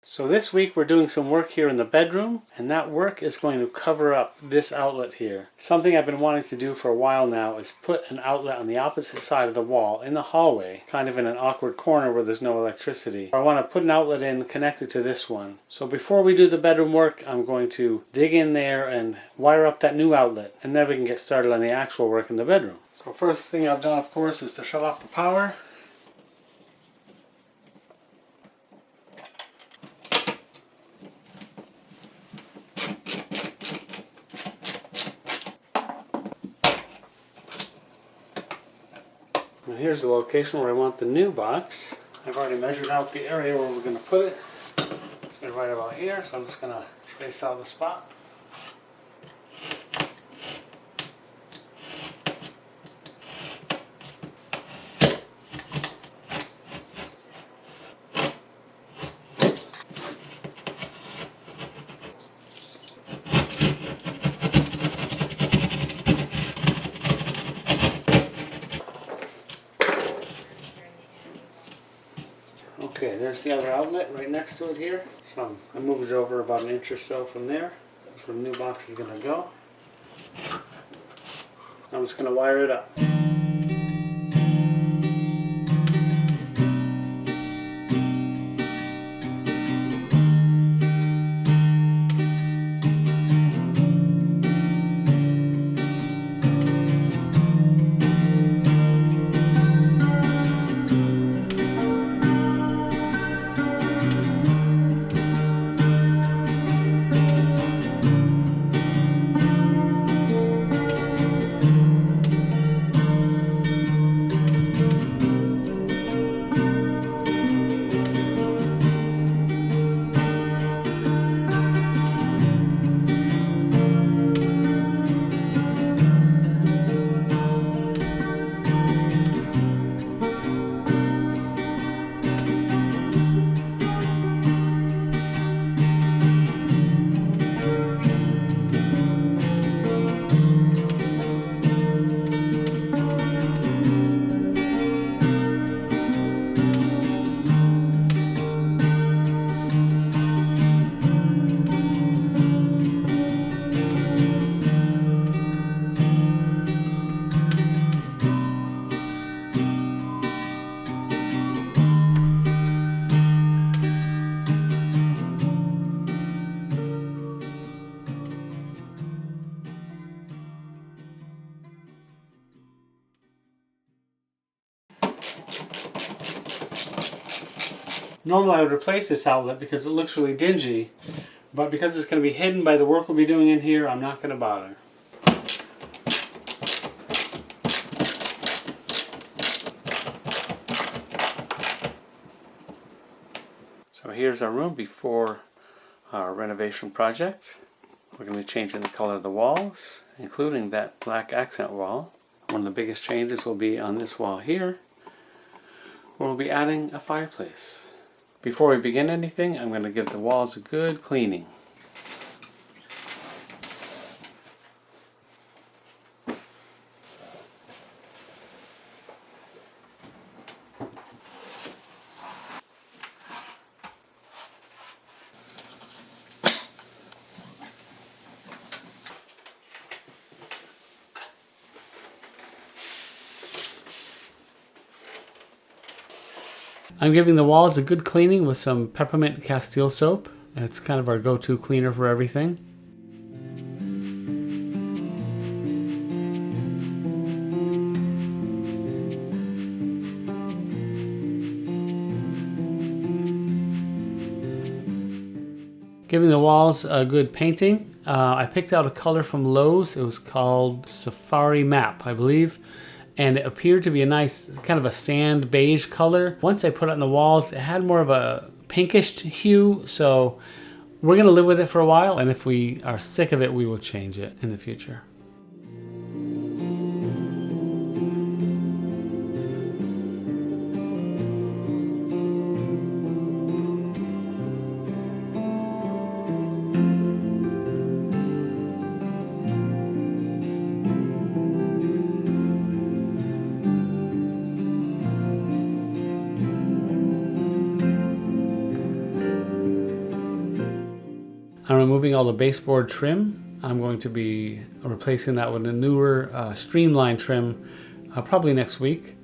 So this week we're doing some work here in the bedroom, and that work is going to cover up this outlet here. Something I've been wanting to do for a while now is put an outlet on the opposite side of the wall in the hallway, kind of in an awkward corner where there's no electricity. I want to put an outlet in connected to this one. So before we do the bedroom work, I'm going to dig in there and wire up that new outlet, and then we can get started on the actual work in the bedroom. So first thing I've done, of course, is to shut off the power. And here's the location where I want the new box. I've already measured out the area where we're going to put it. It's going to be right about here, so I'm just going to trace out the spot. Okay, there's the other outlet right next to it here. So I moved it over about an inch or so from there. That's where the new box is going to go. I'm just going to wire it up. Normally I would replace this outlet because it looks really dingy, but because it's going to be hidden by the work we'll be doing in here, I'm not going to bother. So here's our room before our renovation project. We're going to be changing the color of the walls, including that black accent wall. One of the biggest changes will be on this wall here, where we'll be adding a fireplace. Before we begin anything, I'm going to give the walls a good cleaning. I'm giving the walls a good cleaning with some peppermint Castile soap. It's kind of our go-to cleaner for everything. Giving the walls a good painting. I picked out a color from Lowe's. It was called Safari Map, I believe. And it appeared to be a nice, kind of a sand beige color. Once I put it on the walls, it had more of a pinkish hue, so we're gonna live with it for a while, and if we are sick of it, we will change it in the future. I'm removing all the baseboard trim. I'm going to be replacing that with a newer streamlined trim probably next week.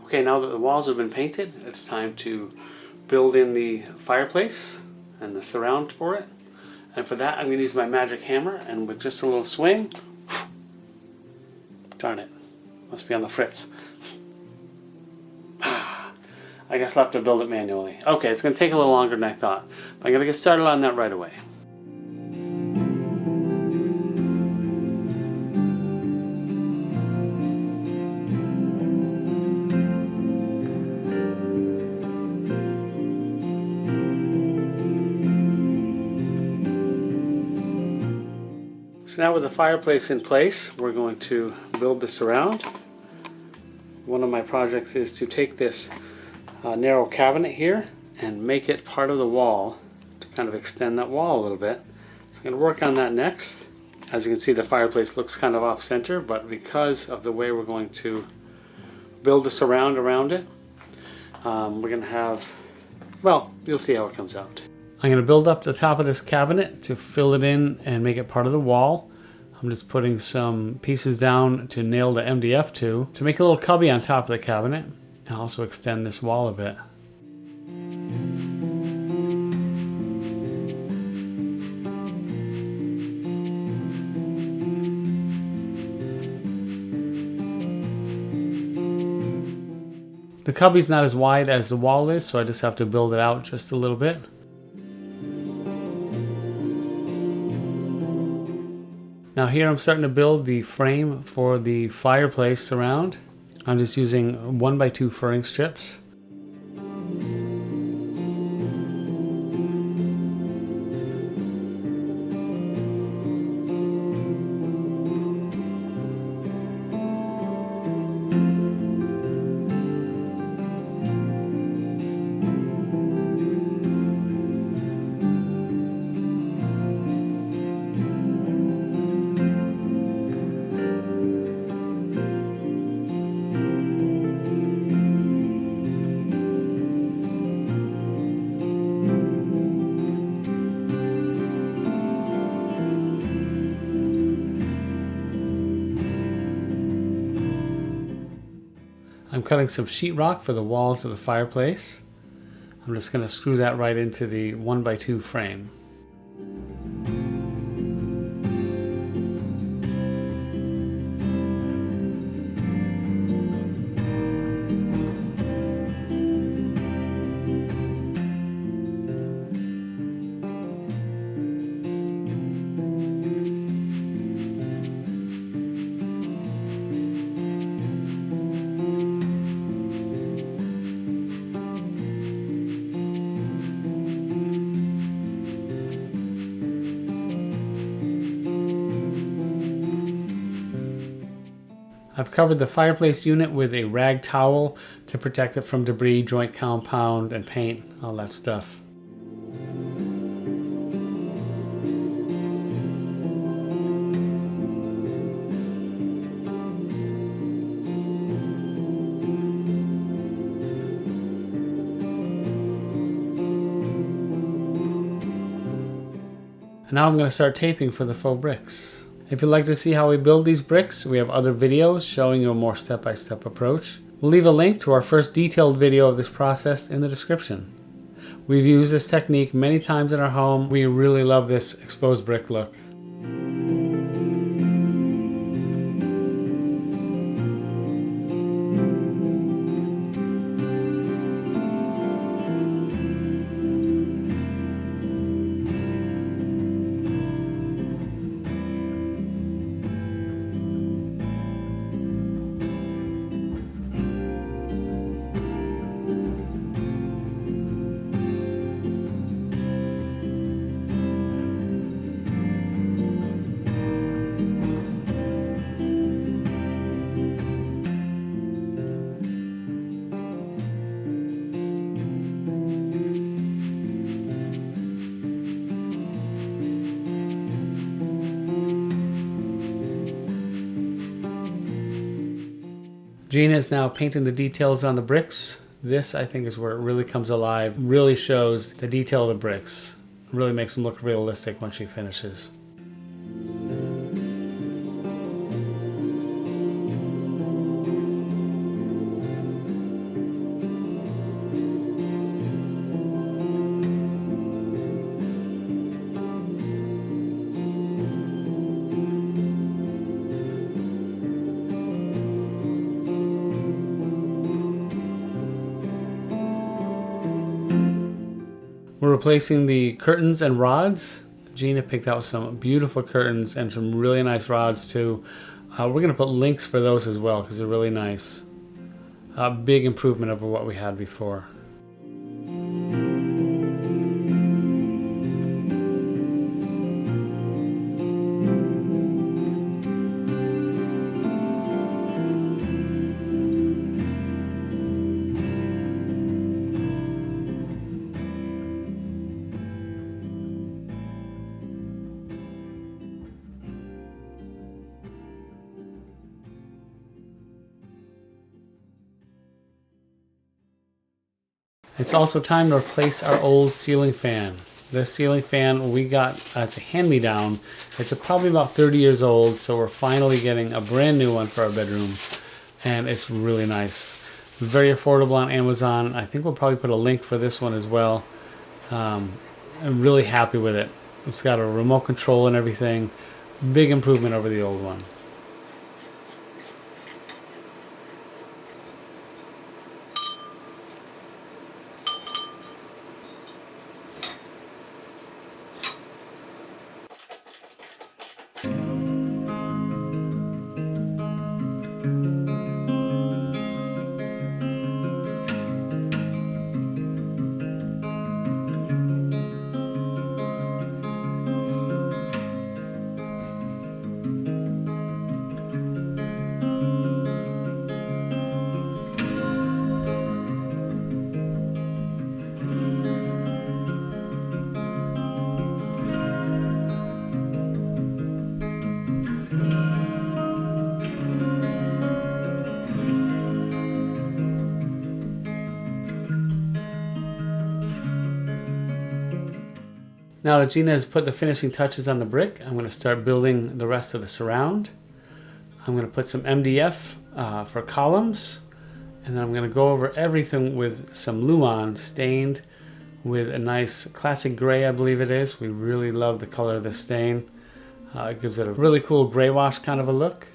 Okay, now that the walls have been painted, it's time to build in the fireplace and the surround for it. And for that, I'm going to use my magic hammer, and with just a little swing, darn it, must be on the fritz. I guess I'll have to build it manually. Okay, it's going to take a little longer than I thought, but I'm going to get started on that right away. So now with the fireplace in place, we're going to build the surround. One of my projects is to take this narrow cabinet here and make it part of the wall to kind of extend that wall a little bit. So I'm going to work on that next. As you can see, the fireplace looks kind of off center, but because of the way we're going to build the surround around it, we're going to have, well, you'll see how it comes out. I'm going to build up the top of this cabinet to fill it in and make it part of the wall. I'm just putting some pieces down to nail the MDF to make a little cubby on top of the cabinet and also extend this wall a bit. The cubby's not as wide as the wall is, so I just have to build it out just a little bit. Now here I'm starting to build the frame for the fireplace surround. I'm just using 1x2 furring strips. I'm cutting some sheetrock for the walls of the fireplace. I'm just going to screw that right into the 1x2 frame. I've covered the fireplace unit with a rag towel to protect it from debris, joint compound, and paint, all that stuff. And now I'm going to start taping for the faux bricks. If you'd like to see how we build these bricks, we have other videos showing you a more step-by-step approach. We'll leave a link to our first detailed video of this process in the description. We've used this technique many times in our home. We really love this exposed brick look. Gina is now painting the details on the bricks. This, I think, is where it really comes alive, really shows the detail of the bricks. It really makes them look realistic when she finishes. We're replacing the curtains and rods. Gina picked out some beautiful curtains and some really nice rods too. We're going to put links for those as well because they're really nice. A big improvement over what we had before. It's also time to replace our old ceiling fan. This ceiling fan we got as a hand-me-down. It's probably about 30 years old, so we're finally getting a brand new one for our bedroom. And it's really nice. Very affordable on Amazon. I think we'll probably put a link for this one as well. I'm really happy with it. It's got a remote control and everything. Big improvement over the old one. Now that Gina has put the finishing touches on the brick, I'm going to start building the rest of the surround. I'm going to put some MDF for columns, and then I'm going to go over everything with some Luan stained with a nice classic gray, I believe it is. We really love the color of the stain. It gives it a really cool gray wash kind of a look.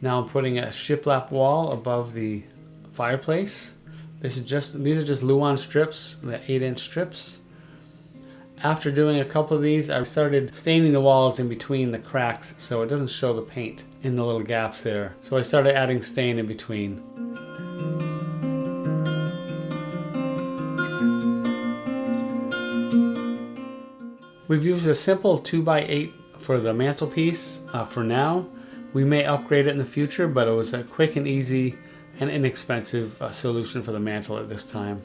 Now I'm putting a shiplap wall above the fireplace. These are just Luan strips, the 8-inch strips. After doing a couple of these, I started staining the walls in between the cracks so it doesn't show the paint in the little gaps there. So I started adding stain in between. We've used a simple 2x8 for the mantelpiece for now. We may upgrade it in the future, but it was a quick and easy and inexpensive solution for the mantel at this time.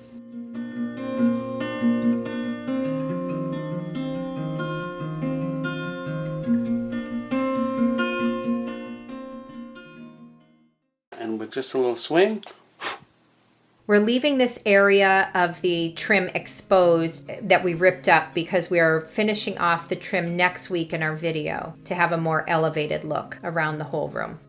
And with just a little swing, We're leaving this area of the trim exposed that we ripped up because we are finishing off the trim next week in our video to have a more elevated look around the whole room.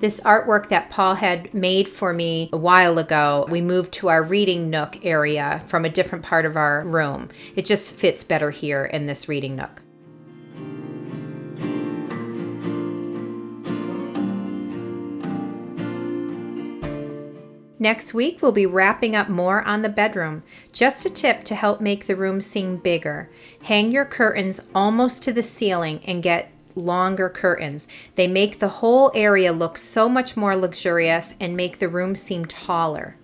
This artwork that Paul had made for me a while ago, we moved to our reading nook area from a different part of our room. It just fits better here in this reading nook. Next week, we'll be wrapping up more on the bedroom. Just a tip to help make the room seem bigger. Hang your curtains almost to the ceiling and get longer curtains. They make the whole area look so much more luxurious and make the room seem taller.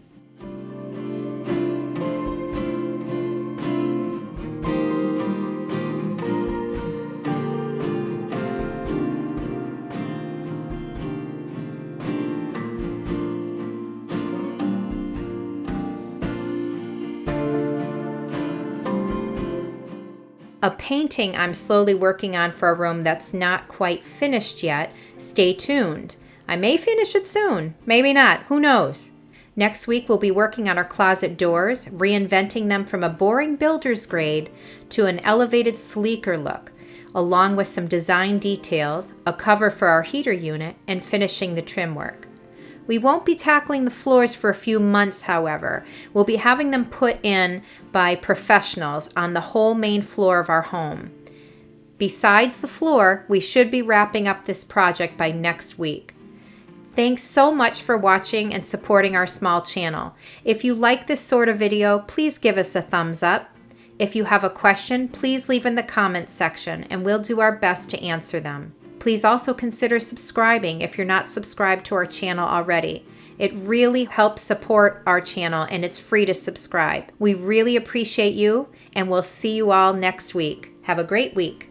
A painting I'm slowly working on for a room that's not quite finished yet. Stay tuned. I may finish it soon, maybe not, who knows. Next week we'll be working on our closet doors, reinventing them from a boring builder's grade to an elevated, sleeker look, along with some design details, a cover for our heater unit, and finishing the trim work. We won't be tackling the floors for a few months, however. We'll be having them put in by professionals on the whole main floor of our home. Besides the floor, we should be wrapping up this project by next week. Thanks so much for watching and supporting our small channel. If you like this sort of video, please give us a thumbs up. If you have a question, please leave in the comments section and we'll do our best to answer them. Please also consider subscribing if you're not subscribed to our channel already. It really helps support our channel and it's free to subscribe. We really appreciate you and we'll see you all next week. Have a great week.